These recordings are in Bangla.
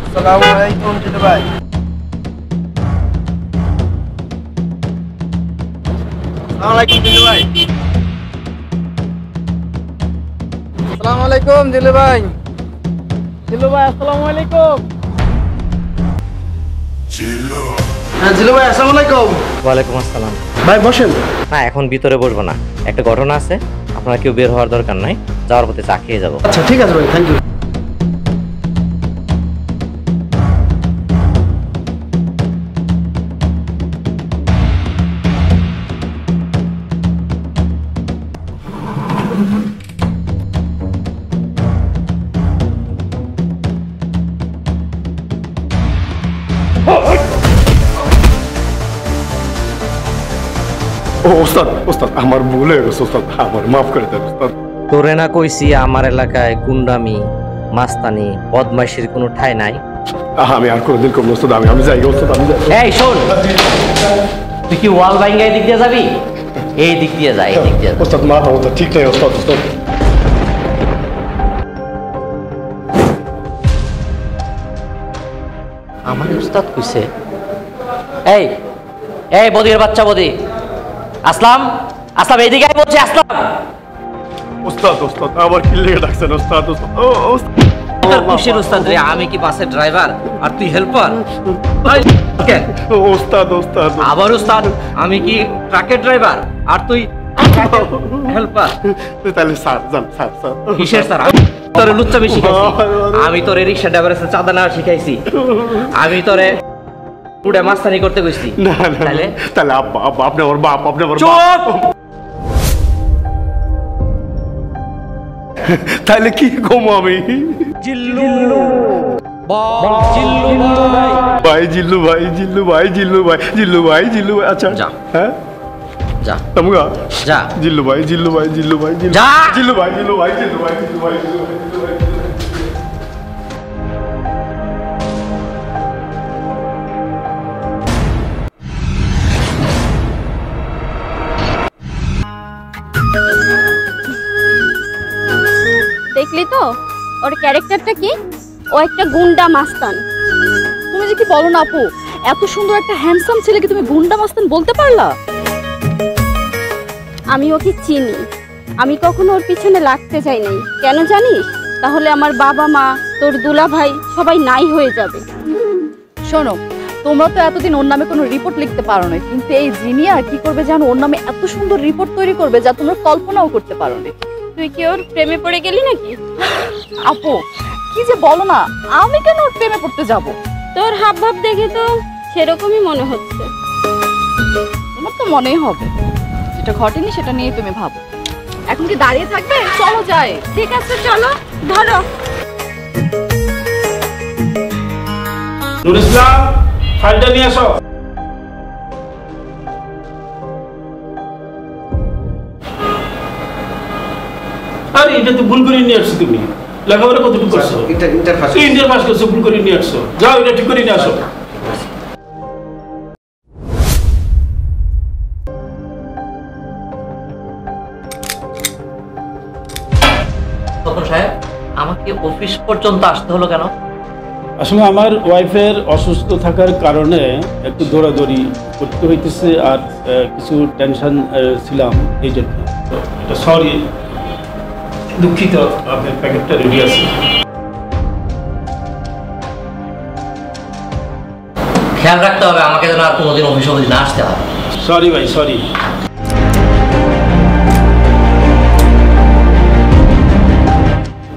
আসসালামু আলাইকুম জিলু ভাই। আসসালামু আলাইকুম জিলু ভাই। আসসালামু আলাইকুম জিলু ভাই। জিলু ভাই আসসালামু আলাইকুম। হ্যাঁ জিলু ভাই আসসালামু আলাইকুম। ওয়ালাইকুম আসসালাম। ভাই বসেন। না এখন ভিতরে বসবো না, একটা ঘটনা আছে, আপনারা কেউ বের হওয়ার দরকার নাই, যাওয়ার পথে চা খেয়ে যাবো। আচ্ছা ঠিক আছে ভাই, থ্যাংক ইউ। ওস্তাদ ওস্তাদ আমার ভুল হয়ে গেছে ওস্তাদ, আমার মাফ করে দেন ওস্তাদ। তোরে না কইছি আমার এলাকায় গুন্ডামি মাস্তানি বদমাইশির কোনো ঠাঁই নাই। আমি আর কোনোদিন করবো ওস্তাদ, আমি যাই ওস্তাদ, আমি যাই। এই শোন, তুই কি ওয়াল ভাঙ্গা এই দিক দিয়ে যাবি? এই দিক দিয়ে যা, এই দিক দিয়ে যা। ওস্তাদ মাথা ওস্তাদ ঠিক নাই ওস্তাদ, ওস্তাদ আমার উস্তাদ কইছে। এই এই বদির বাচ্চা বদি, আসলাম আসলাম এইদিকে আয় বলছি, আসলাম। ওস্তাদ ওস্তাদ আবার কি লেগে ডাকছেন ওস্তাদ? ওস্তাদ ও ওস্তাদ খুশির উস্তাদ রে, আমি কি বাসের ড্রাইভার আর তুই হেল্পার? ওস্তাদ ওস্তাদ আবার উস্তাদ, আমি কি ট্রাকের ড্রাইভার আর তুই হেল্পার? তাহলে স্যার যান স্যার স্যার। কিসের স্যার? তোরে লুচ্চামি শিখাইছি, আমি তোরে রিক্সা ড্রাইভারের সাথে চাঁদা নেওয়া শিখাইছি, আমি তোরে পুরো মাস্তানি করতে কইছি। না না তাহলে তাহলে আব্বা আব্বা আপনি আমার বাপ, আপনি আমার চুপ। তাহলে কি কমো আমি? জিল্লু জিল্লু ভাই জিল্লু ভাই, জিল্লু ভাই, জিল্লু ভাই, জিল্লু ভাই, জিল্লু ভাই। আচ্ছা যা হ্যাঁ যা তমুগা যা। জিল্লু ভাই, জিল্লু ভাই, জিল্লু ভাই, যা। জিল্লু ভাই, জিল্লু ভাই, জিল্লু ভাই, জিল্লু ভাই, জিল্লু ভাই, জিল্লু ভাই। দেখলি তো ওর ক্যারেক্টারটা কি? ও একটা গুন্ডা মাস্তান। তুমি যে কি বলো না আপু, এত সুন্দর একটা হ্যান্ডসাম ছেলেকে তুমি গুন্ডা মাস্তান বলতে পারলা? আমি ওকে চিনি, আমি কখনো ওর পিছনে লাগতে চাই নাই। কেন জানিস? তাহলে আমার বাবা মা, তোর দুলা ভাই সবাই নাই হয়ে যাবে। শোনো, তোমরা তো এতদিন ওর নামে কোনো রিপোর্ট লিখতে পারো না, কিন্তু এই জিনিয়া কি করবে জানো? ওর নামে এত সুন্দর রিপোর্ট তৈরি করবে যা তোমরা কল্পনাও করতে পারো না। তুই কি ওর প্রেমে পড়ে গেলি নাকি? আপু কি যে বলো না, আমি কেন ওর প্রেমে পড়তে যাব? তোর হাব ভাব দেখে তো সেরকমই মনে হচ্ছে। তোমার তো মনেই হবে, যেটা ঘটেনি সেটা নিয়ে তুমি ভাবো। এখন কি দাঁড়িয়ে থাকবে? চলো যাই। ঠিক আছে চলো, ধরো। নুর ইসলাম, ফাইলটা নিয়ে আসো। আরে এটা তো ভুল করে নিয়ে আসছো তুমি। লেখাপড়া কতটুকু করছো? ইন্টার পাস করছো, ভুল করে নিয়ে আসছো। যাও এটা ঠিক করে নিয়ে আসো। তখন সাহেব আমাকে অফিস পর্যন্ত আসতে হলো কেন? আসলে আমার ওয়াইফের অসুস্থ থাকার কারণে একটু দৌড়াদৌড়ি করতে হইতেছে, আর কিছু টেনশন ছিলাম এই জন্য। সরি, দুঃখিত। আপনার প্যাকেটটা রেডি আছে। খেয়াল রাখতে হবে আমাকে যেন আর কোনোদিন অফিস না আসতে হয়। সরি ভাই, সরি।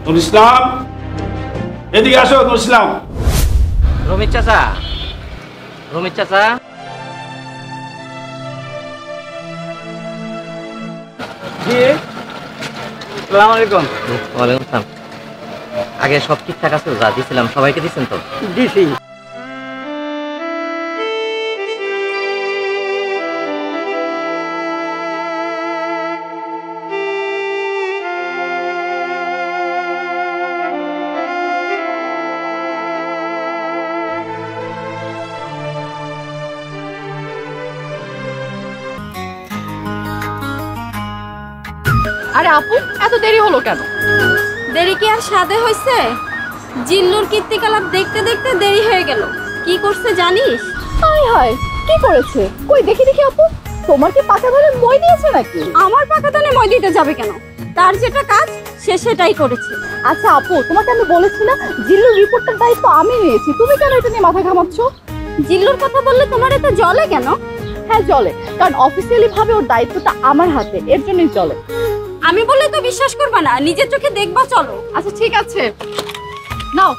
নুর ইসলাম, এদিকে আসো। নুর ইসলাম। রমিত চাচা, রমিত চাচা। জি আসসালামু আলাইকুম। ওয়ালাইকুম আসসালাম। আগে সব ঠিকঠাক আছে? যা দিয়েছিলাম সবাইকে দিচ্ছেন তো? দিছি। আরে আপু, এত দেরি হলো কেন? দেরি কি আর সাধে হয়েছে? জিল্লুর কীর্তিকলাপ দেখতে দেখতে দেরি হয়ে গেল। কি করছে জানিস? হায় হায়, কি করেছে? কই দেখি দেখি আপু, তোমার কি পাকা ধানে মই দিয়েছে নাকি? আমার পাকা ধানে মই দিতে যাবে কেন? তার যেটা কাজ সে সেটাই করেছে। আচ্ছা আপু, তোমাকে আমি বলেছি না জিল্লুর রিপোর্টের দায়িত্ব আমি নিয়েছি, তুমি কেন এটা নিয়ে মাথা ঘামাচ্ছ? জিল্লুর কথা বললে তোমার এত জ্বলে কেন? হ্যাঁ জ্বলে, কারণ অফিসিয়ালি ভাবে ওর দায়িত্বটা আমার হাতে, এর জন্যই জ্বলে। আমি বললে তো বিশ্বাস করবে না, নিজের চোখে দেখবা, চলো। আচ্ছা ঠিক আছে, নাও।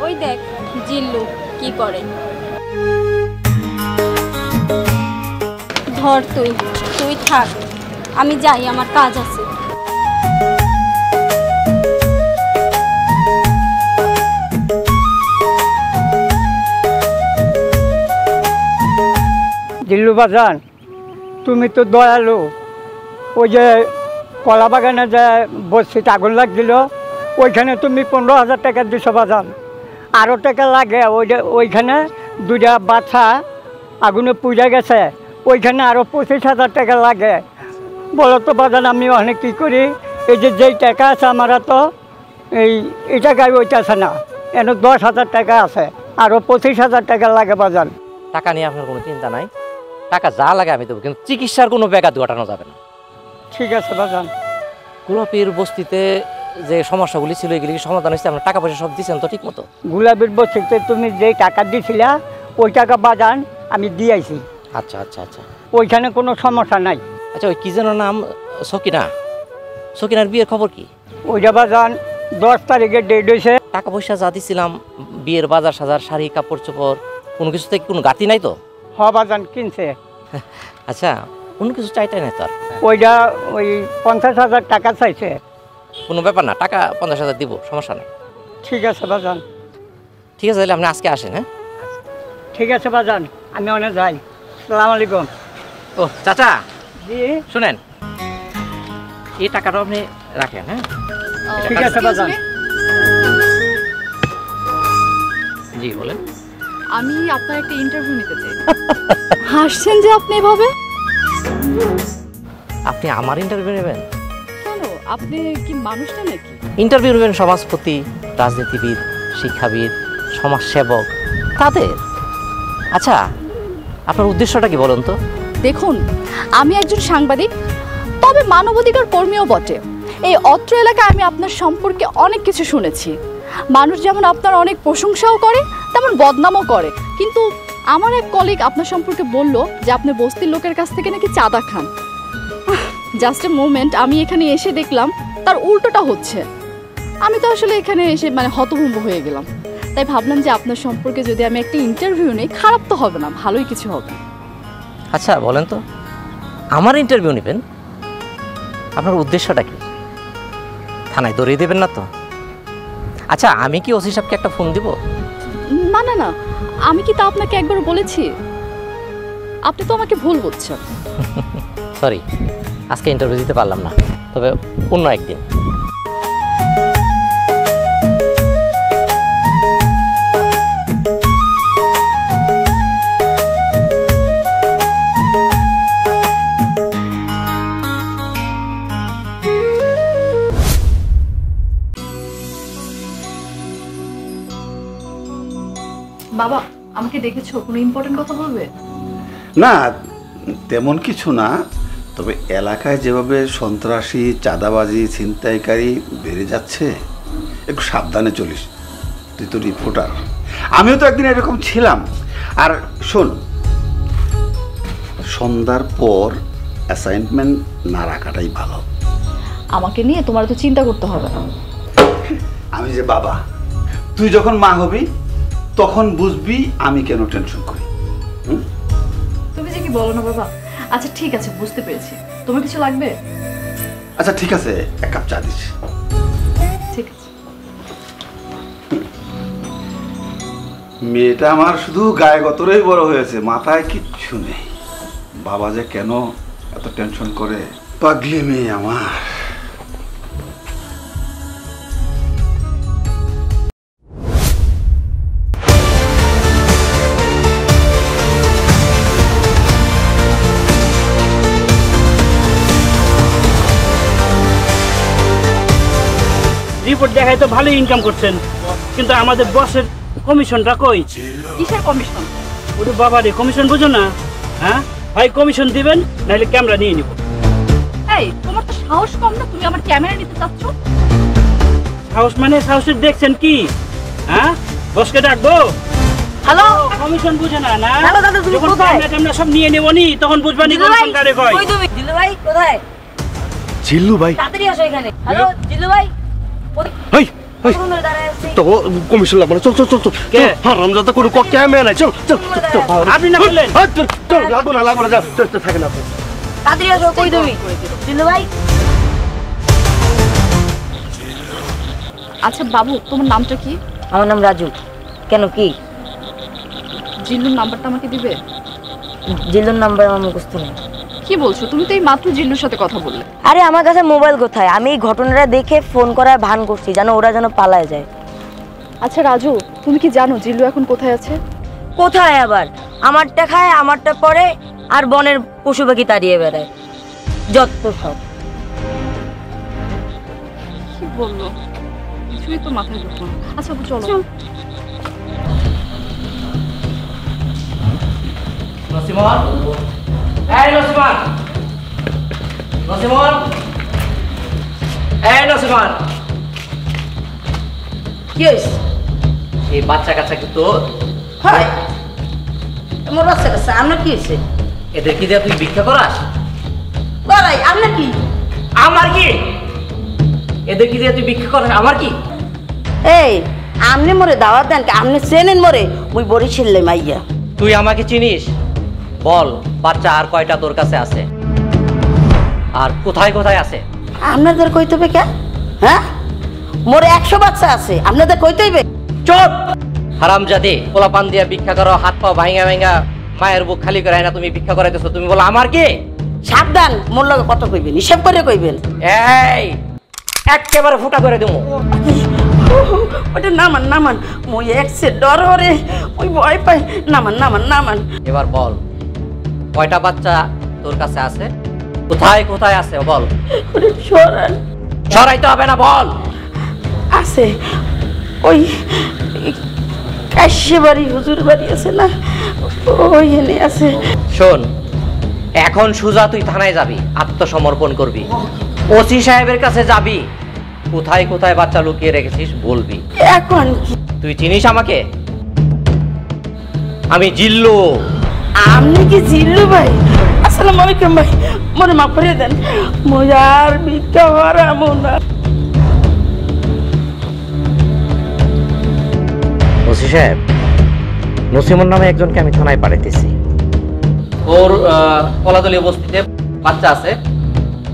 ওই দেখ জিল্লু কি করে। ধর তুই থাক, আমি যাই, আমার কাজ আছে। জিল্লু বাজান, তুমি তো দয়ালু। ওই যে কলা বাগানে যে বস্তিতে আগুন লাগছিল, ওইখানে তুমি 15,000 টাকা দিছো বাজান। আরও টাকা লাগে, ওইখানে 2টা বাচ্চা আগুনে পুড়ে গেছে, ওইখানে আরও 25,000 টাকা লাগে। বলো তো বাজান, আমি অনেক কী করি? এই যেই টাকা আছে আমার তো এই টাকায় ওইটাছে না, এনে 10,000 টাকা আছে, আরও 25,000 টাকা লাগে বাজান। টাকা নিয়ে আপনার কোনো চিন্তা নাই, টাকা যা লাগে আমি দেবো, কিন্তু চিকিৎসার কোনো ব্যাঘাত ঘটানো যাবে না। ঠিক আছে বাজান। গোলাপীর বস্তিতে যে সমস্যাগুলি ছিল এগুলি সমাধান হয়েছে? আপনার টাকা পয়সা সব দিচ্ছেন তো ঠিক মতো? গোলাপীর বস্তিতে তুমি যেই টাকা দিছিলা ওই টাকা বাজান আমি দিয়েছি। আচ্ছা আচ্ছা আচ্ছা, ওইখানে কোনো সমস্যা নাই। আচ্ছা, ওই কি যেন নাম, সকিনার বিয়ের খবর কি? ওইটা বাজান 10 তারিখে ডেট হয়েছে। টাকা পয়সা যা দিছিলাম, বিয়ের বাজার সাজার, শাড়ি কাপড় চোপড়, কোনো কিছু থেকে কোনো ঘাটতি নাই তো? হ বাজান কিনছে। আচ্ছা, কোনো কিছু চাইটাই নাই তো আর? ওইটা ওই 50,000 টাকা চাইছে। কোনো ব্যাপার না, টাকা 50,000 দিব, সমস্যা নেই। ঠিক আছে বাজান। ঠিক আছে, তাহলে আপনি আজকে আসেন। হ্যাঁ ঠিক আছে বাজান, আমি অনেক যাই। সালাম আলাইকুম। ও চাচা, জি শুনেন, এই টাকাটা আপনি রাখেন। হ্যাঁ ঠিক আছে বাজান। জি বলেন। আমি আপনার একটা ইন্টারভিউ নিতে চাই। হাসছেন যে আপনি এভাবে? আপনি আমার ইন্টারভিউ নেবেন? কেন, আপনি কি মানুষটা নাকি? ইন্টারভিউ নেবেন সমাজপতি, রাজনীতিবিদ, শিক্ষাবিদ, সমাজসেবক, তাদের। আচ্ছা, আপনার উদ্দেশ্যটা কি বলুন তো? দেখুন, আমি একজন সাংবাদিক, তবে মানবাধিকার কর্মীও বটে। এই অত্র এলাকায় আমি আপনার সম্পর্কে অনেক কিছু শুনেছি। মানুষ যেমন আপনার অনেক প্রশংসাও করে, তেমন বদনামও করে। কিন্তু আমার এক কলিগ আপনার সম্পর্কে বলল যে আপনি বস্তির লোকের কাছ থেকে নাকি চাঁদা খান। জাস্ট এ মোমেন্ট, আমি এখানে এসে দেখলাম তার উল্টোটা হচ্ছে। আমি তো আসলে এখানে এসে হতভম্ব হয়ে গেলাম। তাই ভাবলাম যে আপনার সম্পর্কে যদি আমি একটা ইন্টারভিউ নিই, খারাপ তো হবে না, ভালোই কিছু হবে। আচ্ছা বলেন তো, আমার ইন্টারভিউ নেবেন? আপনার উদ্দেশ্যটা কি? থানায় দৌড়িয়ে দেবেন না তো? আচ্ছা, আমি কি ওসি সাহেবকে একটা ফোন দিব? না না না, আমি কি তা আপনাকে একবার বলেছি? আপনি তো আমাকে ভুল বুঝছেন। সরি, আজকে ইন্টারভিউ দিতে পারলাম না, তবে অন্য একদিন। বাবা, আমাকে ডেকেছো, কোনো ইম্পর্টেন্ট কথা বলবে? না, তেমন কিছু না, তবে এলাকায় যেভাবে সন্ত্রাসী, চাঁদাবাজি, ছিনতাইকারী বেড়ে যাচ্ছে, একটু সাবধানে চলিস। তুই তো রিপোর্টার, আমিও তো একদিন এরকম ছিলাম। আর শোন, সন্ধ্যার পর অ্যাসাইনমেন্ট না রাখাটাই ভালো। আমাকে নিয়ে তোমার তো চিন্তা করতে হবে না। আমি যে বাবা, তুই যখন মা হবি তখন বুঝবি আমি কেন টেনশন করি। তুমি যে কি বলো না বাবা। আচ্ছা ঠিক আছে, বুঝতে পেরেছি। তোমার কিছু লাগবে? আচ্ছা ঠিক আছে, এক কাপ চা দিচ্ছি। ঠিক আছে। মেয়েটা আমার শুধু গায়ে গতরেই বড় হয়েছে, মাথায় কিচ্ছু নেই। বাবা যে কেন এত টেনশন করে, পাগলি মেয়ে আমার। রিপোর্ট দেখায় তো ভালো ইনকাম করছেন, কিন্তু আমাদের বসের কমিশনটা কই? কিসের কমিশন? ওরে বাবা রে, কমিশন বুঝো না? হ্যাঁ, হয় কমিশন দিবেন নাহলে ক্যামেরা নিয়ে নিব। এই তোমার তো সাহস কম না, তুমি আমার ক্যামেরা নিতে চাচ্ছ? সাহস মানে সাহসের দেখছেন কি? হ্যাঁ, বসকে ডাকবো? হ্যালো কমিশন বুঝে না না? হ্যালো দাদা, তুমি যখন কোথায়? ক্যামেরা সব নিয়ে নেবো নি তখন বুঝবানি কমিশন কারে কয়। কই তুমি? জিল্লু ভাই কোথায়? জিল্লু ভাই তাড়াতাড়ি আসো এখানে। হ্যালো জিল্লু ভাই, হেই হেই কতক্ষণ ধরে দাঁড়ায় আছি? তো কমিশন লাগবে না, চল চল চল চল হারামজাদা কোনো ক্যামেরা নাই, চল চল চল আপনি না বললেন? চল লাগবো না যা চল চল থাকে না। তাড়াতাড়ি আসো। কই তুমি? জিল্লু ভাই। আচ্ছা বাবু, তোমার নামটা কি? আমার নাম রাজু। কেন কি? জিল্লুর নাম্বারটা আমাকে দিবে? জিল্লুর নাম্বার আমার মুখস্থ নেই। কি বলছো? তুমি তো এই মাত্র জিল্লুর সাথে কথা বললে। আরে আমার কাছে মোবাইল কোথায়? আমি এই ঘটনাটা দেখে ফোন করার ভান করছি যেন ওরা যেন পালায় যায়। আচ্ছা রাজু, তুমি কি জানো জিল্লু এখন কোথায় আছে? কোথায় আবার? আমারটা খায়, আমারটা পরে, আর বনের পশু পাখি তাড়িয়ে বেড়ায়। যত সব। কি বললো? কিছুই তো মাথায় ঢুকলো না। আচ্ছা বাবু চলো। নসিমন, এই নসিমন, নসিমন, এই নসিমন। কি হয়েছে? এই বাচ্চা কাচ্চা কি তোর? হয় মোর বাচ্চা কাছে আপনার কি হয়েছে? এদের কি দিয়ে তুই ভিক্ষা করাস? করাই আপনার কি? আমার কি? এদের কি দিয়ে তুই ভিক্ষা করাস? আমার কি? এই আমনে মোরে দাওয়াত দেন, আমনে চেনেন মোরে? মুই বরিশালে মাইয়া। তুই আমাকে চিনিস? বল, বাচ্চা আর কয়টা তোর কাছে আছে, আর কোথায় কোথায় আছে? আপনাদের কইতে হবে কে? হ্যাঁ, মোরে 100 বাচ্চা আছে, আপনাদের কইতে হইবে? চুপ! হারামজাদি, পোলাপান দিয়া ভিক্ষা করো, হাত পা ভাঙা ভাঙা মায়ের বুক খালি করে না তুমি ভিক্ষা করাইতেছো, তুমি বলো আমার কি? সাবধান, মোর লগে কত কইবেন, হিসাব করে কইবেন। এই একেবারে ফুটা করে দেবো। ওটা নামান নামান, মুই একসে ডর হরে, মুই ভয় পাই। নামান নামান নামান। এবার বল, কয়টা বাচ্চা তোর কাছে আছে, কোথায় কোথায় আছে বল। ওরে সরান। সরাইতে হবে না, বল। আছে ওই কাশি বাড়ি, হুজুর বাড়ি আছে না, ওই এনে আছে। শোন, এখন সুজা তুই থানায় যাবি, আত্মসমর্পণ করবি, ওসি সাহেবের কাছে যাবি, কোথায় কোথায় বাচ্চা লুকিয়ে রেখেছিস বলবি। এখন কি? তুই চিনিস আমাকে? আমি জিল্লু। আপনি কি জিল্লু ভাই? আসসালামু আলাইকুম ভাই, মোরে মাফ করে দেন, মুই আর ভিক্ষা হারামো না। ওসি সাহেব, নসিমন নামে একজনকে আমি থানায় পাঠাইতেছি। ওর কলাতলী বস্তিতে বাচ্চা আছে,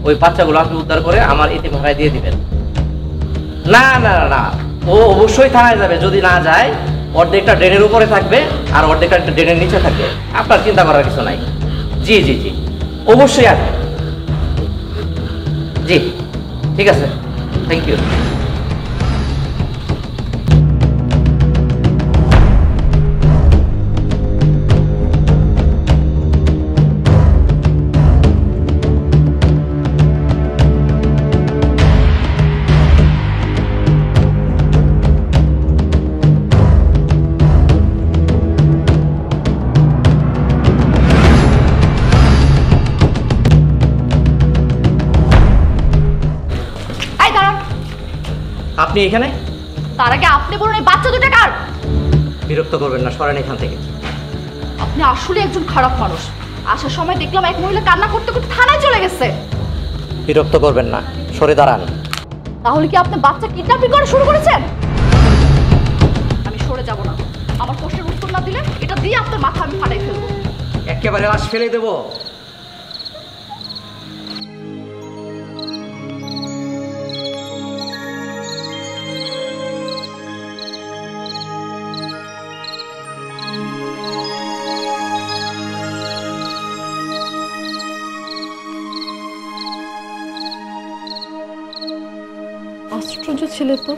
ওই বাচ্চাগুলো আপনি উদ্ধার করে আমার ইতিমহারায় দিয়ে দিবেন। না না না, ও অবশ্যই থানায় যাবে, যদি না যায় অর্ধেকটা ড্রেনের উপরে থাকবে আর অর্ধেকটা ড্রেনের নিচে থাকবে, আপনার চিন্তা করার কিছু নাই। জি জি জি, অবশ্যই আসবে। জি ঠিক আছে, থ্যাংক ইউ। আপনি এখানে? তার আগে আপনি বলুন এই বাচ্চা দুটো কার? বিরক্ত করবেন না, সরেন এখান থেকে। আপনি আসলে একজন খারাপ মানুষ। আসার সময় দেখলাম এক মহিলা কান্না করতে করতে থানায় চলে গেছে। বিরক্ত করবেন না, সরে দাঁড়ান। তাহলে কি আপনি বাচ্চা কিডন্যাপিং করা শুরু করেছেন? আমি সরে যাব না। আমার প্রশ্নের উত্তর না দিলে এটা দিয়ে আপনার মাথা আমি ফাটাই ফেলবো। একেবারে লাশ ফেলে দেবো। আশ্চর্য ছেলে তো,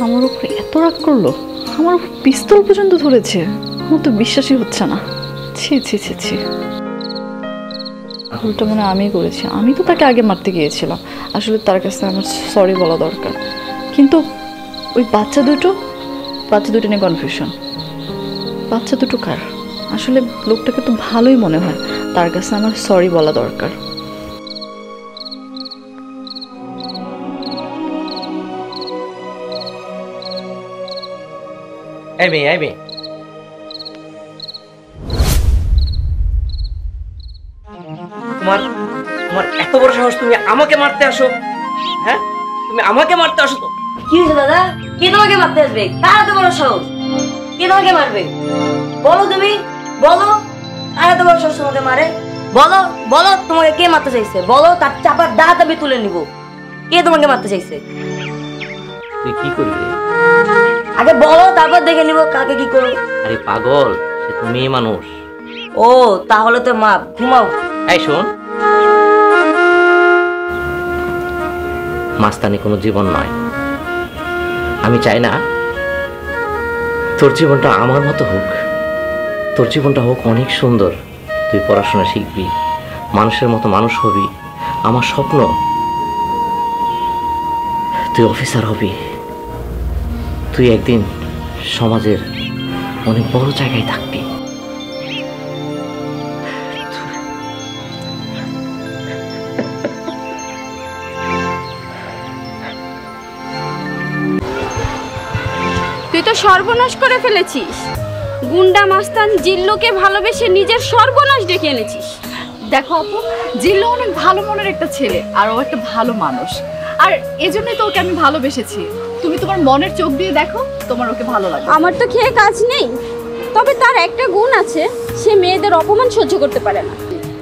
আমার উপরে এত রাগ করলো, আমার উপর পিস্তল পর্যন্ত ধরেছে। আমার তো বিশ্বাসই হচ্ছে না। ছি ছি ছি ছি। ভুলটা মনে হয় আমিই করেছি। আমি তো তাকে আগে মারতে গিয়েছিলাম, আসলে তার কাছে আমার সরি বলা দরকার। কিন্তু ওই বাচ্চা দুটো নিয়ে কনফিউশন। বাচ্চা দুটো কার? আসলে লোকটাকে তো ভালোই মনে হয়, তার কাছে আমার সরি বলা দরকার। এই মেয়ে তোমার এত বড় সাহস, তুমি আমাকে মারতে আসো? হ্যাঁ, তুমি আমাকে মারতে আসো? তো কি হয়েছে দাদা? কে তোমাকে মারতে আসবে? কার এত বড় সাহস? কে তোমাকে মারবে? বলো, তুমি বলো, কার এত বড় সাহস তোমাকে মারে? বলো বলো, তোমাকে কে মারতে চাইছে? বলো, তার চাপার দাঁত আমি তুলে নিব। কে তোমাকে মারতে চাইছে? তুই কি করবি? আগে বলো, তারপর দেখে নিব কাকে কি করো। আরে পাগল, সে তো মেয়ে মানুষ। ও তাহলে তো মাপ, ঘুমাও। এই শোন, মাস্তানি কোনো জীবন নয়। আমি চাই না তোর জীবনটা আমার মতো হোক, তোর জীবনটা হোক অনেক সুন্দর। তুই পড়াশোনা শিখবি, মানুষের মতো মানুষ হবি। আমার স্বপ্ন তুই অফিসার হবি, তুই একদিন সমাজের অনেক বড় জায়গায় থাকবি। তুই তো সর্বনাশ করে ফেলেছিস। গুন্ডা মাস্তান জিল্লুকে ভালোবেসে নিজের সর্বনাশ ডেকে এনেছিস। দেখো আপু, জিল্লু অনেক ভালো মনের একটা ছেলে, আর ও একটা ভালো মানুষ, আর এজন্যই তো ওকে আমি ভালোবেসেছি। তুমি তোমার মনের চোখ দিয়ে দেখো, তোমার ওকে ভালো লাগে। আমার তো খেয়ে কাজ নেই, তবে তার একটা গুণ আছে, সে মেয়েদের অপমান সহ্য করতে পারে না।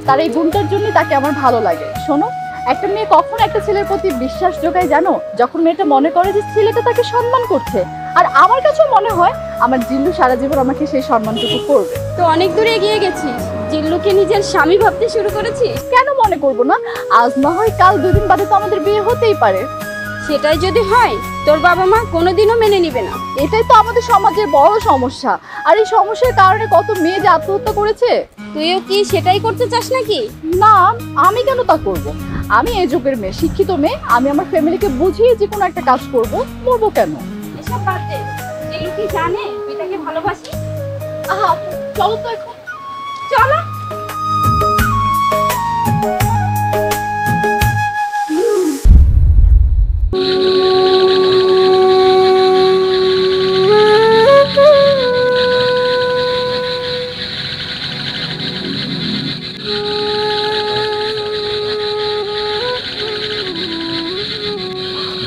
তার এই গুণটার জন্য তাকে আমার ভালো লাগে। শোনো, একটা মেয়ে কখন একটা ছেলের প্রতি বিশ্বাস জোগায় জানো? যখন মেয়েটা মনে করে যে ছেলেটা তাকে সম্মান করছে। আর আমার কাছেও মনে হয় আমার জিল্লু সারা জীবন আমাকে সেই সম্মানটুকু করবে। তো অনেক দূরে এগিয়ে গেছিস, জিল্লুকে নিজের স্বামী ভাবতে শুরু করেছিস। কেন মনে করব না? আজ না হয় কাল, দুদিন বাদে তো আমাদের বিয়ে হতেই পারে। সেটাই যদি হয়, তোর বাবা মা কোনোদিনও মেনে নিবে না। এটাই তো আমাদের সমাজের বড় সমস্যা, আর এই সমস্যার কারণে কত মেয়ে যে আত্মহত্যা করেছে। তুইও কি সেটাই করতে চাস নাকি? না, আমি কেন তা করব? আমি এই যুগের মেয়ে, শিক্ষিত মেয়ে, আমি আমার ফ্যামিলিকে বুঝিয়ে যে কোনো একটা কাজ করব, মরবো কেন? এসব বাদ দে, জিল্লু কি জানে তুই তাকে ভালোবাসিস? আহা, চলো তো এখন, চলো।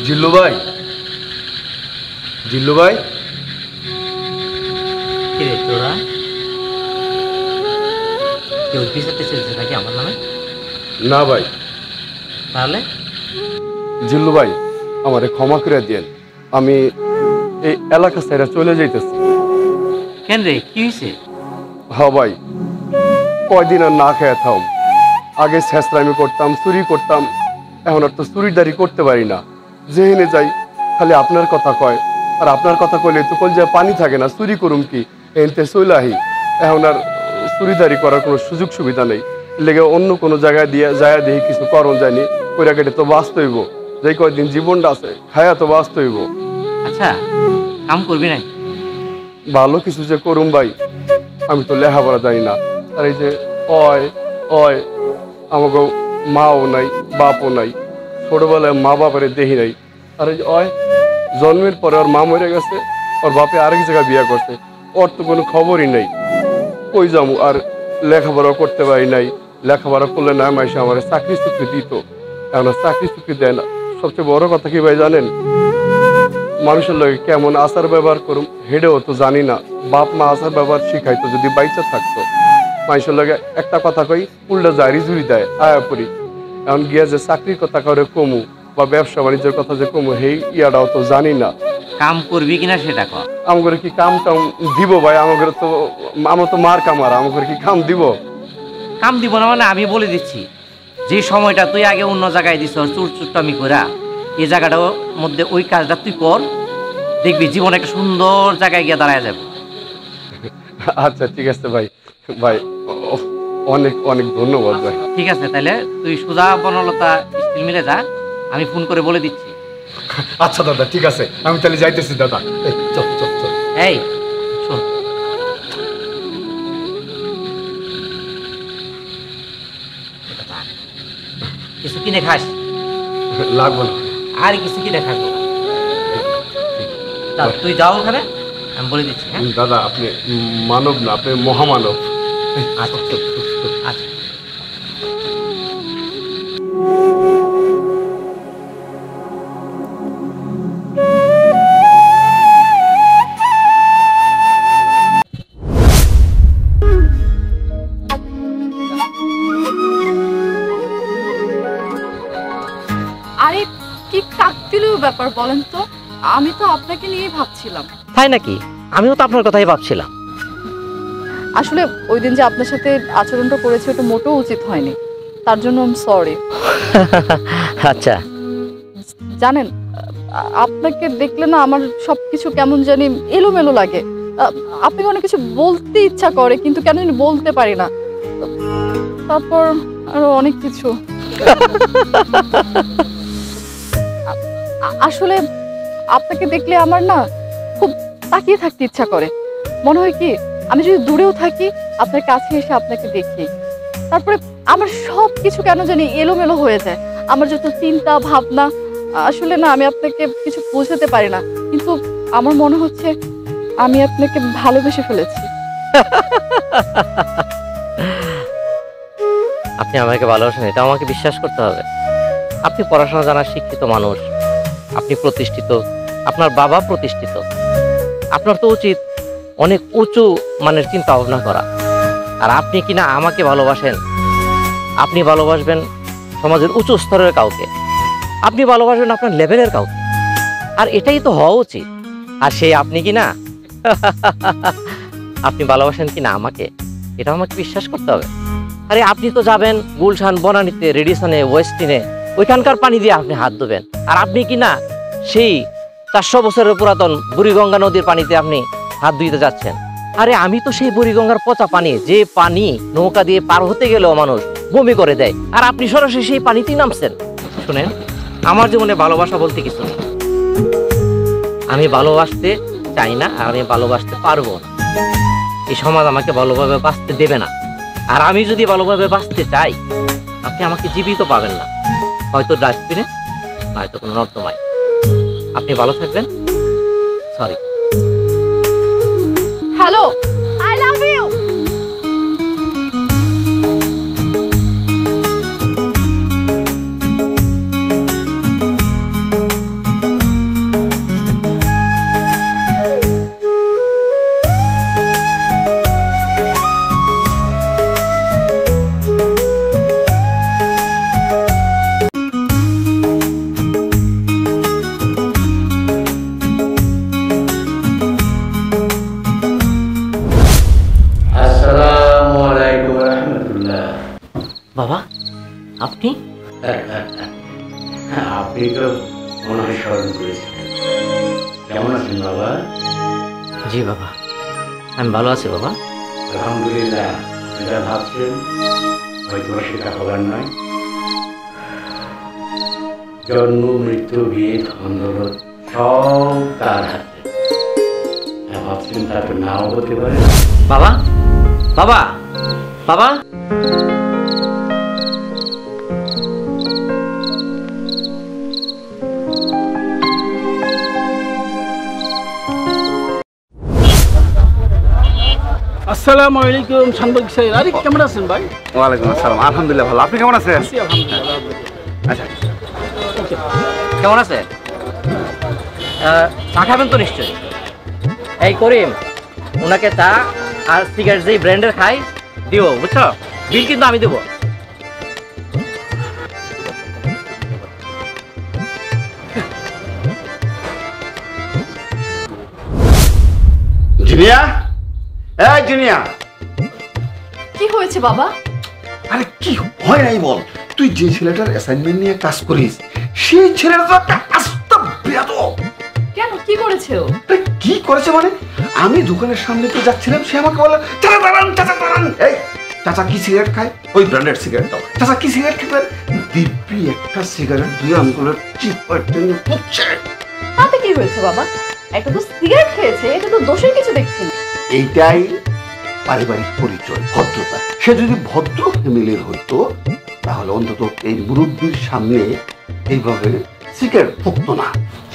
জিল্লু ভাই, জিল্লু ভাই, কিরে তোরা কেউ বিচারতে চেয়েছে নাকি আমার নামে? না ভাই। তাহলে জিল্লু ভাই, আমারে ক্ষমা করে দিয়েন, আমি এই এলাকা ছেড়ে চলে যাইতেছি। কেন রে, কি হয়েছে? হ্যাঁ ভাই, কয়দিন আর না খেয়ে থাম। আগে ছেঁচড়ামি করতাম, চুরি করতাম, এখন আর তো চুরিদারি করতে পারি না। যেখানে যাই খালি আপনার কথা কয়, আর আপনার কথা কইলে তো কল যে পানি থাকে না, চুরি করুম কি, এনতে চলে আহি। এখন আর চুরিদারি করার কোনো সুযোগ সুবিধা নেই, লেগে অন্য কোনো জায়গায় দিয়ে যায় দেখি কিছু করণ যায়নি, কইরা কেটে তো বাঁচতে হইব। যে কয়দিন জীবনটা আছে খায়া তো বাঁচতে হইব। আচ্ছা, কাম করবি না? ভালো কিছু যে করুম ভাই, আমি তো লেখাপড়া জানি না। আর এই যে অয় আমাকে মাও নাই, বাপও নাই, ছোটবেলায় মা বাপের দেখি নাই। আর এই যে অয় জন্মের পরে ওর মা মরে গেছে, ওর বাপে আরেক জায়গায় বিয়ে করছে, ওর তো কোনো খবরই নেই। কই যাবো? আর লেখাপড়াও করতে পারি নাই। লেখাপড়া করলে না মাইসে আমার চাকরি চুক্তি দিত, এখন চাকরি চুক্তি দেয় না। সবচেয়ে বড় কথা কি ভাই জানেন? মানুষের লগে কেমন আচার ব্যবহার করুম হেডেও তো জানি না। বাপ মা আচার ব্যবহার শিখাইতো যদি বাইচা থাকতো। মানুষের লগে একটা কথা কই উল্টা জারি জুড়ি দেয় আয়া পড়ি। এখন গিয়া যে চাকরির কথা করে কমু বা ব্যবসা বাণিজ্যের কথা যে কমু, সেই ইয়াটাও তো জানি না। কাম করবি কিনা সেটা কর। আমাকে কি কাম টাম দিব ভাই? আমাকে তো আমার তো মার কামার, আমাকে কি কাম দিব? কাম দিব না মানে আমি বলে দিচ্ছি, যে সময়টা তুই আগে অন্য জায়গায় দিস চুর চুরটামি করা, এই জায়গাটার মধ্যে ওই কাজটা তুই কর, দেখবি জীবন একটা সুন্দর জায়গায় গিয়ে দাঁড়ায় যাবে। আচ্ছা ঠিক আছে ভাই। ভাই অনেক অনেক ধন্যবাদ ভাই। ঠিক আছে, তাহলে তুই সোজা বনলতা স্টিল মিলে যা, আমি ফোন করে বলে দিচ্ছি। আচ্ছা দাদা, ঠিক আছে, আমি তাহলে যাইতেছি দাদা। চল চল চল। এই শোন, কিছু কিনে খাস? লাগবে না। আর কিছু কিনে খাবো? তুই যাও ওখানে, আমি বলে দিচ্ছি। হ্যাঁ দাদা, আপনি মানব না, আপনি মহামানব। আচ্ছা আচ্ছা। আরে কি কাকতালীয় ব্যাপার বলেন তো, আমি তো আপনাকে নিয়েই ভাবছিলাম। তাই নাকি? আমিও তো আপনার কথাই ভাবছিলাম। আসলে ওই দিন যে আপনার সাথে আচরণটা করেছে ওটা মোটেও উচিত হয়নি, তার জন্য আমি সরি। আচ্ছা, জানেন আপনাকে দেখলে না আমার সবকিছু কেমন জানি এলোমেলো লাগে। আপনাকে অনেক কিছু বলতে ইচ্ছা করে কিন্তু কেন জানি বলতে পারি না। তারপর আরো অনেক কিছু। আসলে আপনাকে দেখলে আমার না খুব তাকিয়ে থাকতে ইচ্ছা করে। মনে হয় কি আমি যদি দূরেও থাকি আপনার কাছে এসে আপনাকে দেখি, তারপরে আমার সব কিছু কেন জানি এলোমেলো হয়ে যায়। আমার যত চিন্তা ভাবনা, আসলে না আমি আপনাকে কিছু বোঝাতে পারি না, কিন্তু আমার মনে হচ্ছে আমি আপনাকে ভালোবেসে ফেলেছি। আপনি আমাকে ভালোবাসেন, এটা আমাকে বিশ্বাস করতে হবে। আপনি পড়াশোনা জানার শিক্ষিত মানুষ, আপনি প্রতিষ্ঠিত, আপনার বাবা প্রতিষ্ঠিত। আপনার তো উচিত অনেক উঁচু মানের চিন্তা ভাবনা করা। আর আপনি কিনা আমাকে ভালোবাসেন, আপনি ভালোবাসবেন সমাজের উঁচু স্তরের কাউকে, আপনি ভালোবাসবেন আপনার লেভেলের কাউকে, আর এটাই তো হওয়া উচিত। আর সেই আপনি কিনা আপনি ভালোবাসেন কিনা আমাকে, এটা আমাকে বিশ্বাস করতে হবে। আরে আপনি তো যাবেন গুলশান, বনানীতে, রেডিসনে, ওয়েস্টিনে, ওইখানকার পানি দিয়ে আপনি হাত ধোবেন। আর আপনি কিনা সেই 400 বছরের পুরাতন বুড়িগঙ্গা নদীর পানিতে আপনি হাত ধুইতে যাচ্ছেন। আরে আমি তো সেই বুড়িগঙ্গার পচা পানি, যে পানি নৌকা দিয়ে পার হতে গেলেও মানুষ বমি করে দেয়, আর আপনি সরাসরি সেই পানিতেই নামছেন। শুনেন, আমার জীবনে ভালোবাসা বলতে কিছু নেই। আমি ভালোবাসতে চাই না, আর আমি ভালোবাসতে পারবো না। এই সমাজ আমাকে ভালোভাবে বাঁচতে দেবে না। আর আমি যদি ভালোভাবে বাঁচতে চাই, আপনি আমাকে জীবিত পাবেন না, হয়তো ডাস্টবিনে, হয়তো কোনো নর্দমায়। আপনি ভালো থাকবেন। Sorry. Hello, I love you. বাবা, আপনি? আপনি তো মনে হয় স্মরণ করেছিলেন। কেমন আছেন বাবা? জি বাবা, আমি ভালো আছি বাবা। আলহামদুলিল্লাহ। যেটা ভাবছেন হয়তো সেটা হবার নয়। জন্ম, মৃত্যু, বিয়ে, ধন-দৌলত সব তার হাতে। ভাবছেন তা তো নাও হতে পারে। বাবা, বাবা, বাবা। আসসালামু আলাইকুম সাংবাদিক সাহেব। আরে কেমন আছেন ভাই? ওয়ালাইকুম আসসালাম, আলহামদুলিল্লাহ ভালো। আপনি কেমন আছেন? আছি আলহামদুলিল্লাহ। আচ্ছা, কেমন আছে? চা খাবেন তো নিশ্চয়ই? এই করিম, ওনাকে চা আর সিগারেট যেই ব্র্যান্ডের খাই দিব, বুঝছো? বিল কিন্তু আমি দেবো। জিনিয়া, এই জিনিয়া। কি হয়েছে বাবা? আরে কি হয় নাই বল? তুই যে ছেলেটার অ্যাসাইনমেন্ট নিয়ে কাজ করিস, সেই ছেলেটা তো একটা আস্ত বেয়াদব। কেন, কি করেছে ও? কি করেছে মানে? আমি দোকানের সামনে তো যাচ্ছিলাম, সে আমাকে বলে চাচা দাঁড়ান, চাচা দাঁড়ান। এই চাচা কি সিগারেট খায়, ওই ব্র্যান্ডেড সিগারেট দাও। চাচা কি সিগারেট খাবেন, দিব্যি একটা সিগারেট 2 আঙ্গুলের চিপার টেনে ফুটছে। তাতে কি হয়েছে বাবা? একটা তো সিগারেট খেয়েছে, এটা তো দোষের কিছু দেখছি না। এইটাই পারিবারিক পরিচয়, ভদ্রতা। সে যদি ভদ্র ফ্যামিলির হইতো তাহলে অন্তত এই মুরব্বীর সামনে এইভাবে সিগারেট ফুটতো না।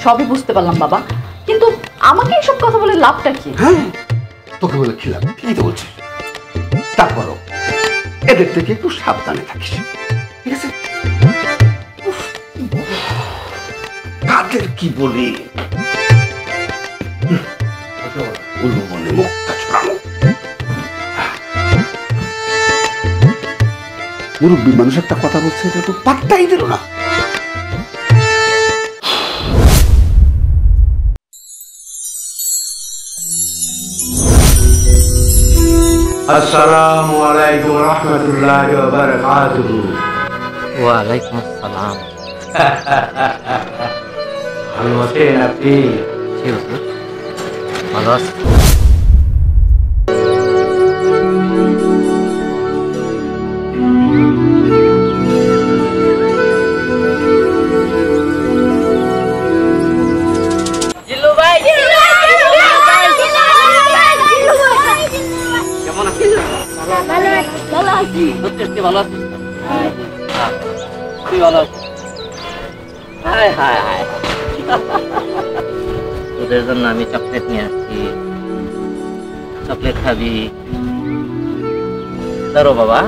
সবই বুঝতে পারলাম বাবা, কিন্তু আমাকে এসব কথা বলে লাভটা কি? হ্যাঁ, তোকে বলে খিলাম, ঠিকই তো বলছিস। তারপরও এদের থেকে একটু সাবধানে থাকিস, ঠিক আছে? কাদের কি বলি, মনে মুখটা ছড়ানো। মুরব্বী মানুষ একটা কথা বলছে, এটা তো পাত্তাই দিল না। আসসালামু আলাইকুম রহমতুল্লাহি ওয়া বারাকাতুহু। ওয়া আলাইকুম আসসালাম। ভালো আছেন আপনি? জি হুজুর, ভালো আছি। জিল্লু ভাই, কেমন আছিস? ভালো আছি। সত্যি ভালো আছিস? তুই ভালো আছিস? হায় হায় হায়, তোদের জন্য আমি চকলেট নিয়ে আসছি। চকলেট খাবি? ধরো বাবা।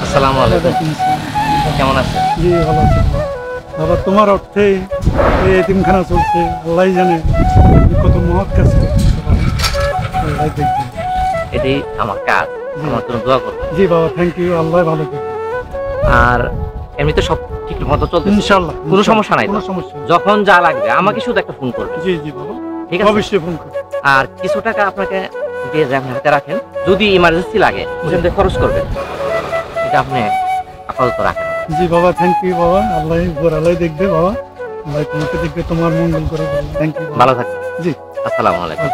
আসসালামু আলাইকুম। কেমন আছেন? জি ভালো আছি বাবা। তোমার অর্থে এই এতিমখানা চলছে, আল্লাহ জানে কত মহৎ কাজ করছে। এটাই আমার কাজ, আমার জন্য দোয়া করবেন। জি বাবা, থ্যাংক ইউ, আল্লাহ ভালো করবে। আর এমনিতে সব ঠিক মতো চলছে ইনশাআল্লাহ, কোনো সমস্যা নাই? কোনো সমস্যা নেই। যখন যা লাগবে আমাকে শুধু একটা ফোন করবেন। জি জি বাবা, ঠিক আছে? অবশ্যই ফোন করব। আর কিছু টাকা আপনাকে দিয়ে আপনি হাতে রাখেন, যদি ইমার্জেন্সি লাগে ওখান থেকে খরচ করবেন, এটা আপনি আপাতত রাখেন। জি বাবা, থ্যাংক ইউ বাবা, আল্লাহ উপর আল্লাহ দেখবে বাবা, আল্লাহ তোমাকে দেখবে, তোমার মঙ্গল করে। থ্যাংক ইউ, ভালো থাকবেন। জি, আসসালামু আলাইকুম।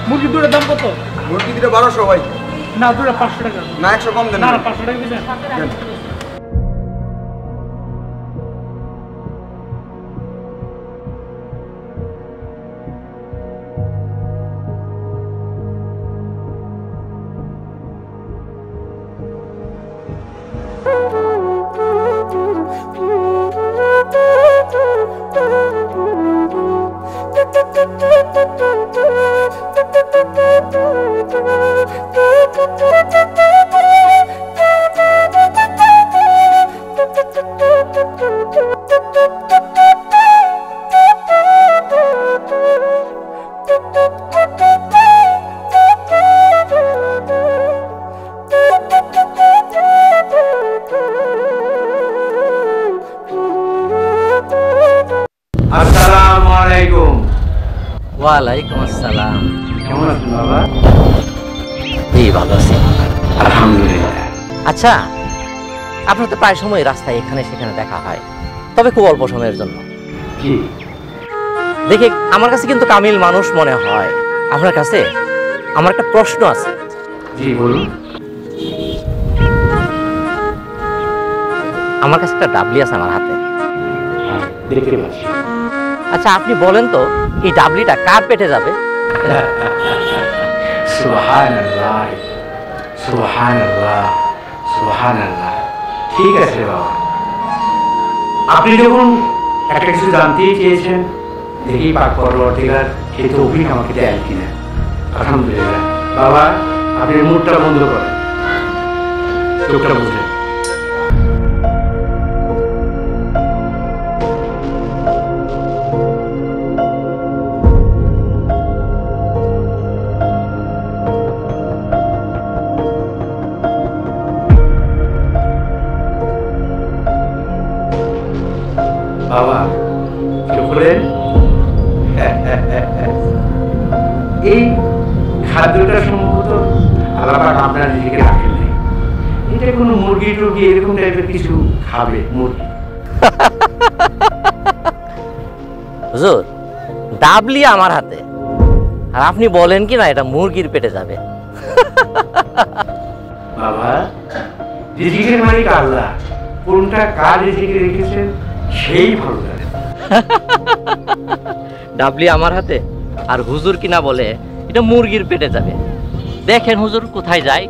মুরগি দুটোর দাম কত? মুরগি দিলে 1200 ভাই। না, দুটো 500 টাকা। না 100 কম দেন। না 500 টাকা দিবেন। আসসালামু আলাইকুম। ওয়ালাইকুম আসসালাম। কেমন আছেন বাবা? জি ভালো আছি আলহামদুলিল্লাহ। আচ্ছা, আপনার তো প্রায় সময় রাস্তায় এখানে সেখানে দেখা হয়, তবে খুব অল্প সময়ের জন্য। জি, দেখে আমার কাছে কিন্তু কামিল মানুষ মনে হয়। আপনার কাছে আমার একটা প্রশ্ন আছে। জি বলুন। আমার কাছে একটা ডাবলি আছে আমার হাতে। দেখতে পাচ্ছি। আচ্ছা আপনি বলেন তো, এই ডাবলিটা কার পেটে যাবে? সুবহানাল্লাহ, সুবহানাল্লাহ, সুবহানাল্লাহ। ঠিক আছে বাবা, আপনি যখন একটা কিছু জানতেই চেয়েছেন, দেখি পাক পরবর্তীকার এই তৌফিক আমাকে দেন কিনা। আলহামদুলিল্লাহ। বাবা, আপনি মুখটা বন্ধ করেন, চোখটা বুঝলেন। বাবা চোখলেন, এই খাদ্যটা সম্ভবত আল্লাহ পাক আপনার দিকে রাখেন নাই। এটা কোনো মুরগি টুরগি এরকম টাইপের কিছু খাবে মুরগি। হুজুর, ডাবলি আমার হাতে, আর আপনি বলেন কি না এটা মুরগির পেটে যাবে। বাবা, রিজিকের মালিক আল্লাহ, কোনটা কার রিজিকে রেখেছেন সেই ভালো জানে। ডাবলি আমার হাতে, আর হুজুর কিনা বলে এটা মুরগির পেটে যাবে। দেখেন হুজুর কোথায় যায়।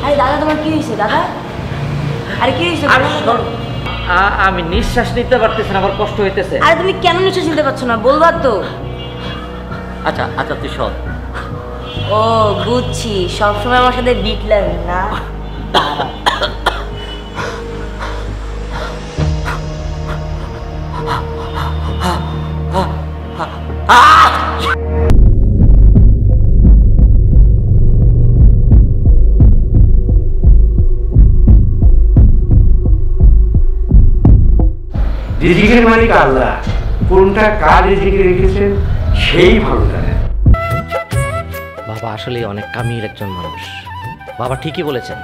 আরে দাদা, তোমার কি হয়েছে দাদা? আরে কি হয়েছে? আমি নিঃশ্বাস নিতে পারতেছি না, আমার কষ্ট হইতেছে। আরে তুমি কেন নিশ্বাস নিতে পারছো না বলবা তো? আচ্ছা আচ্ছা, তুই শোন। ও বুঝছি, সবসময় আমার সাথে বিটলাম না। রিজিকের মালিক আল্লাহ, কোনটা কার রিজিকে রেখেছেন সেই ভালো জানে। বাবা আসলে অনেক কামির একজন মানুষ। বাবা ঠিকই বলেছেন,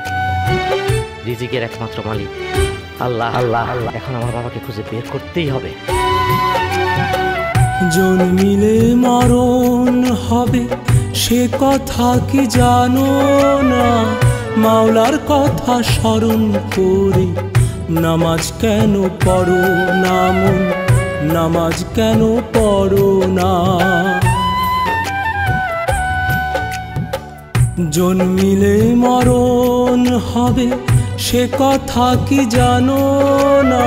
রিজিকের একমাত্র মালিক আল্লাহ। আল্লাহ আল্লাহ, এখন আমার বাবাকে খুঁজে বের করতেই হবে। জন্মিলে মরণ হবে সে কথা কি জানো না? মাওলার কথা স্মরণ করে নামাজ কেন পড়ো না মন, নামাজ কেন পড়ো না? জন্মিলে মরণ হবে সে কথা কি জানো না?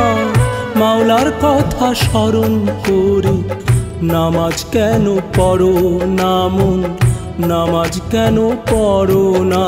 মাওলার কথা স্মরণ করে নামাজ কেন পড়ো না মন, নামাজ কেন পড়ো না?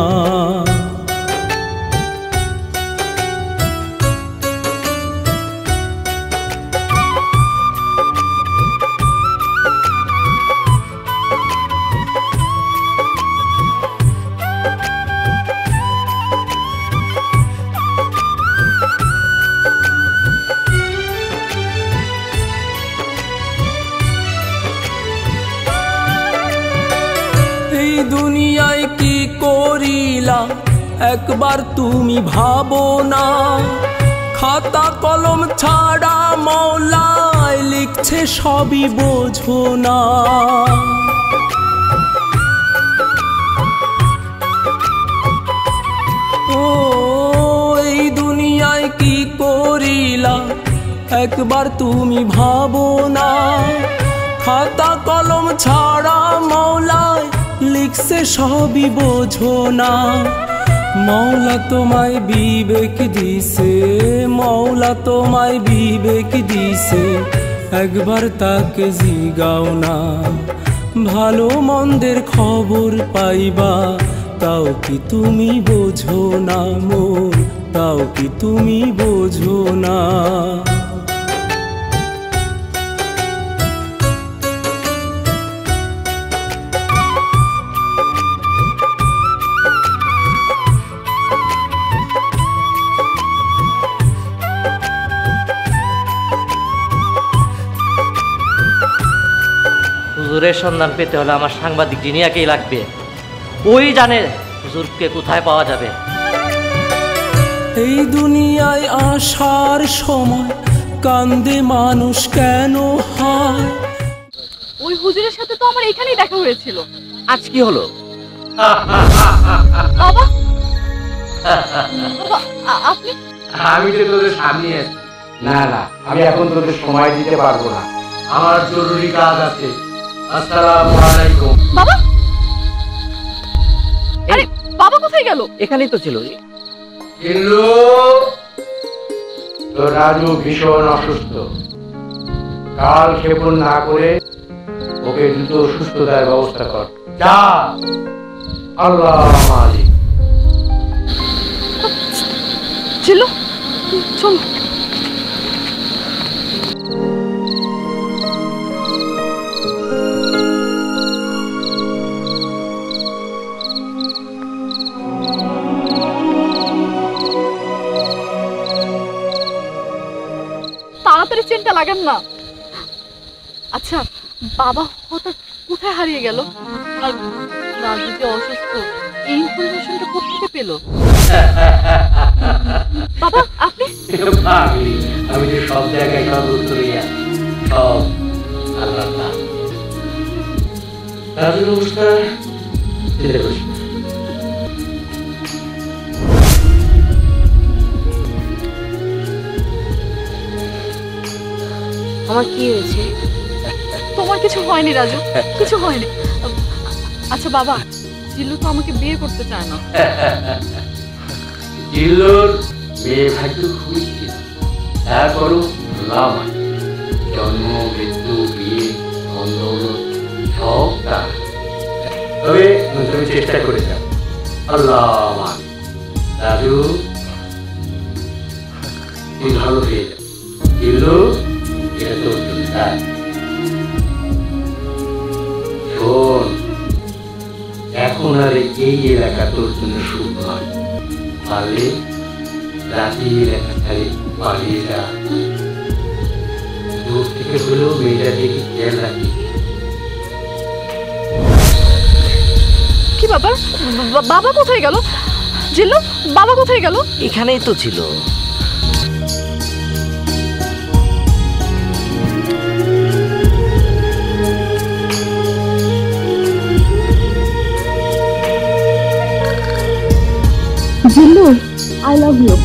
দুনিয়ায় কি করিলা একবার তুমি ভাবো না? খাতা কলম ছাড়া মওলায় লিখছে সবই বোঝো না? ও এই দুনিয়ায় কি করিলা একবার তুমি ভাবো না? খাতা কলম ছাড়া মওলায় লিখছে সবই বোঝো না? মওলা তোমায় বিবেক দিছে, মওলা তোমায় বিবেক দিছে, একবার তাকে জিগাও না? ভালো মন্দের খবর পাইবা তাও কি তুমি বোঝো না মোর, তাও কি তুমি বোঝো না? হুজুরের সন্ধান পেতে হলে আমার সাংবাদিক জিনিয়াকেই লাগবে। ওই জানে হুজুরকে কোথায় পাওয়া যাবে। এই দুনিয়ায় আসার সময় কান্দে মানুষ কেন হায়? ওই হুজুরের সাথে তো আমার এখানেই দেখা হয়েছিল। আজ কি হলো? বাবা বাবা, আপনি? আমি তো তোদের সামনে আছি। না না, আমি এখন তোদের সময় দিতে পারবো না, আমার জরুরি কাজ আছে। আসসালামু আলাইকুম। বাবা, আরে বাবা কোথায় গেল? এখানেই তো ছিল। জিল্লু, তোর রাজু ভীষণ অসুস্থ, কাল ক্ষেপণ না করে ওকে দ্রুত সুস্থতার ব্যবস্থা কর। যা। আল্লাহ মালিক। জিল্লু, চলো। তাড়াতাড়ি চেনটা লাগান না। আচ্ছা, বাবা হঠাৎ কোথায় হারিয়ে গেল? আর রাজু যে অসুস্থ, এই ইনফরমেশনটা কোথা পেল? বাবা, আপনি? আমি যে সব জায়গায় সব উত্তর সব আল্লাহ। রাজুর অবস্থা চিন্তা করিস না। আমার কি হয়েছে? তোমার কিছু হয়নি রাজু, কিছু হয়নি। আচ্ছা বাবা, জিল্লু তো আমাকে বিয়ে করতে চায় না। জিল্লুর মেয়ে ভাগ্য খুবই ছিল, তারপরও লাভ জন্ম, মৃত্যু, বিয়ে, বন্ধন সব তার। তবে তুমি চেষ্টা করে যাও। আল্লাহ রাজু, তুই ভালো হয়ে যাও। জিল্লু, এটা তোর শোন, এখন আর এই এলাকা তোর জন্য সুখ নয়। পারলে রাতের এলাকা ছাড়ে পালিয়ে যা। দূর থেকে হলেও মেয়েটা দেখে খেয়াল রাখিস। কি ব্যাপার? বাবা কোথায় গেল? জিল্লু, বাবা কোথায় গেল? এখানেই তো ছিল। জিল্লু, আই লাভ ইউ।